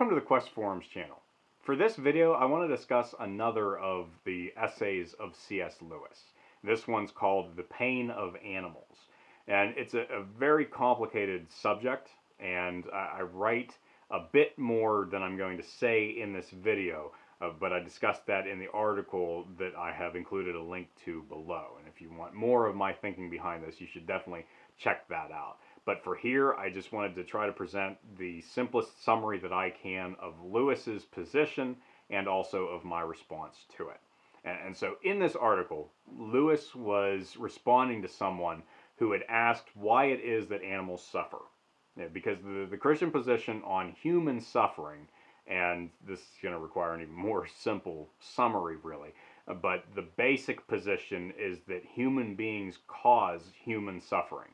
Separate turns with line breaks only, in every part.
Welcome to the Quest Forums channel. For this video, I want to discuss another of the essays of C.S. Lewis. This one's called The Pain of Animals. And it's a very complicated subject, and I write a bit more than I'm going to say in this video, but I discussed that in the article that I have included a link to below. And if you want more of my thinking behind this, you should definitely check that out. But for here, I just wanted to try to present the simplest summary that I can of Lewis's position and also of my response to it. And so in this article, Lewis was responding to someone who had asked why it is that animals suffer. Because the Christian position on human suffering, and this is going to require an even more simple summary really, but the basic position is that human beings cause human suffering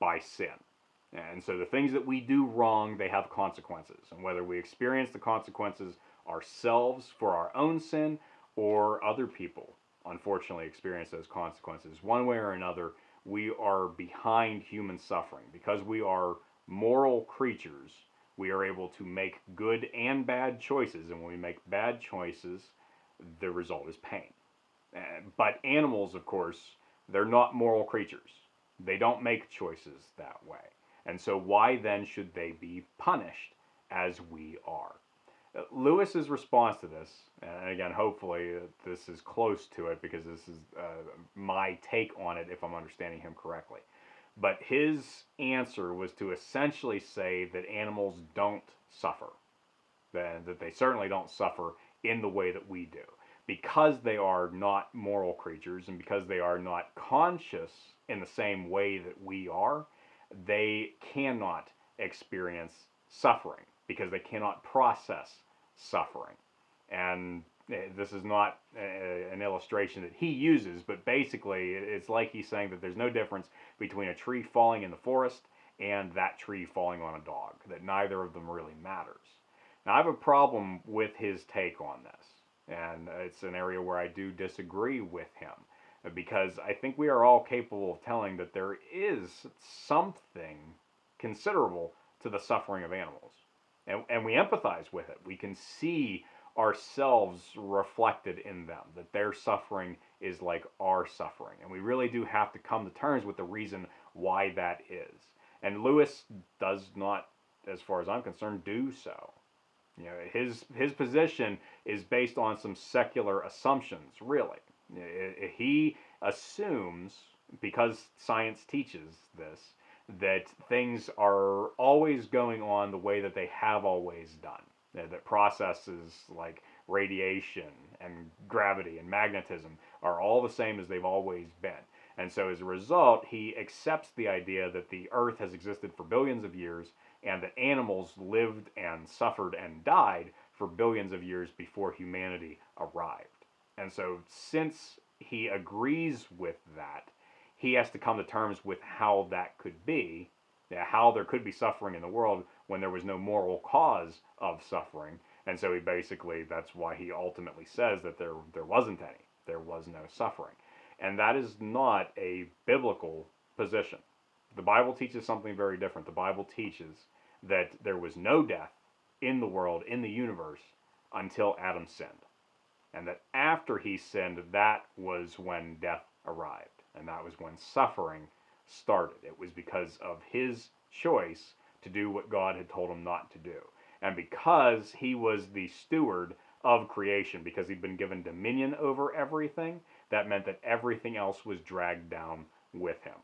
by sin. And so the things that we do wrong, they have consequences. And whether we experience the consequences ourselves for our own sin or other people, unfortunately, experience those consequences, one way or another, we are behind human suffering. Because we are moral creatures, we are able to make good and bad choices. And when we make bad choices, the result is pain. But animals, of course, they're not moral creatures. They don't make choices that way. And so why then should they be punished as we are? Lewis's response to this, and again, hopefully this is close to it because this is my take on it if I'm understanding him correctly. But his answer was to essentially say that animals don't suffer, that they certainly don't suffer in the way that we do. Because they are not moral creatures and because they are not conscious in the same way that we are, they cannot experience suffering because they cannot process suffering. And this is not an illustration that he uses, but basically it's like he's saying that there's no difference between a tree falling in the forest and that tree falling on a dog, that neither of them really matters. Now, I have a problem with his take on this, and it's an area where I do disagree with him, because I think we are all capable of telling that there is something considerable to the suffering of animals. And we empathize with it. We can see ourselves reflected in them, that their suffering is like our suffering. And we really do have to come to terms with the reason why that is. And Lewis does not, as far as I'm concerned, do so. You know, his position is based on some secular assumptions, really. He assumes, because science teaches this, that things are always going on the way that they have always done. That processes like radiation and gravity and magnetism are all the same as they've always been. And so as a result, he accepts the idea that the Earth has existed for billions of years and that animals lived and suffered and died for billions of years before humanity arrived. And so since he agrees with that, he has to come to terms with how that could be, how there could be suffering in the world when there was no moral cause of suffering. And so he basically, that's why he ultimately says that there wasn't any. There was no suffering. And that is not a biblical position. The Bible teaches something very different. The Bible teaches that there was no death in the world, in the universe, until Adam sinned. And that after he sinned, that was when death arrived. And that was when suffering started. It was because of his choice to do what God had told him not to do. And because he was the steward of creation, because he'd been given dominion over everything, that meant that everything else was dragged down with him.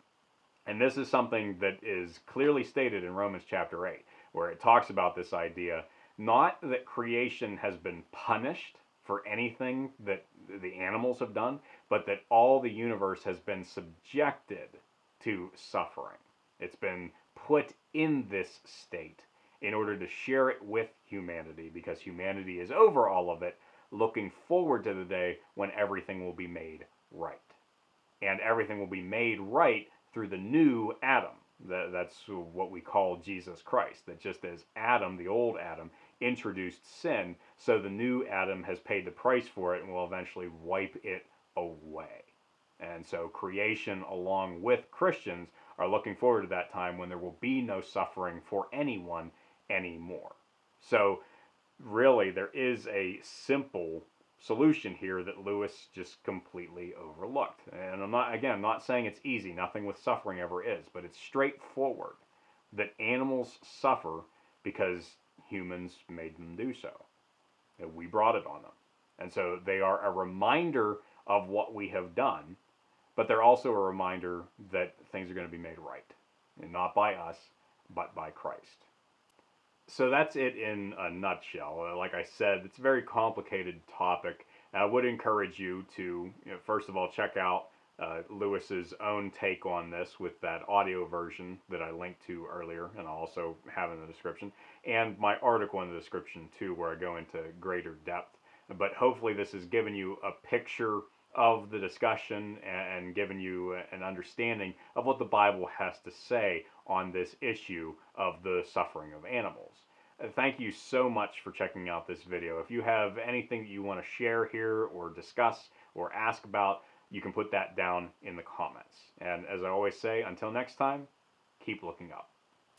And this is something that is clearly stated in Romans chapter 8, where it talks about this idea, not that creation has been punished for anything that the animals have done, but that all the universe has been subjected to suffering. It's been put in this state in order to share it with humanity, because humanity is over all of it, looking forward to the day when everything will be made right. And everything will be made right through the new Adam. That's what we call Jesus Christ. That just as Adam, the old Adam, introduced sin, so the new Adam has paid the price for it and will eventually wipe it away. And so creation, along with Christians, are looking forward to that time when there will be no suffering for anyone anymore. So really there is a simple solution here that Lewis just completely overlooked. And I'm not saying it's easy, nothing with suffering ever is, but it's straightforward that animals suffer because humans made them do so. And we brought it on them. And so they are a reminder of what we have done, but they're also a reminder that things are going to be made right. And not by us, but by Christ. So that's it in a nutshell. Like I said, it's a very complicated topic. I would encourage you to, first of all, check out Lewis's own take on this with that audio version that I linked to earlier, and I'll also have in the description, and my article in the description too, where I go into greater depth. But hopefully, this has given you a picture of the discussion and given you an understanding of what the Bible has to say on this issue of the suffering of animals. Thank you so much for checking out this video. If you have anything that you want to share here or discuss or ask about, you can put that down in the comments. And as I always say, until next time, keep looking up.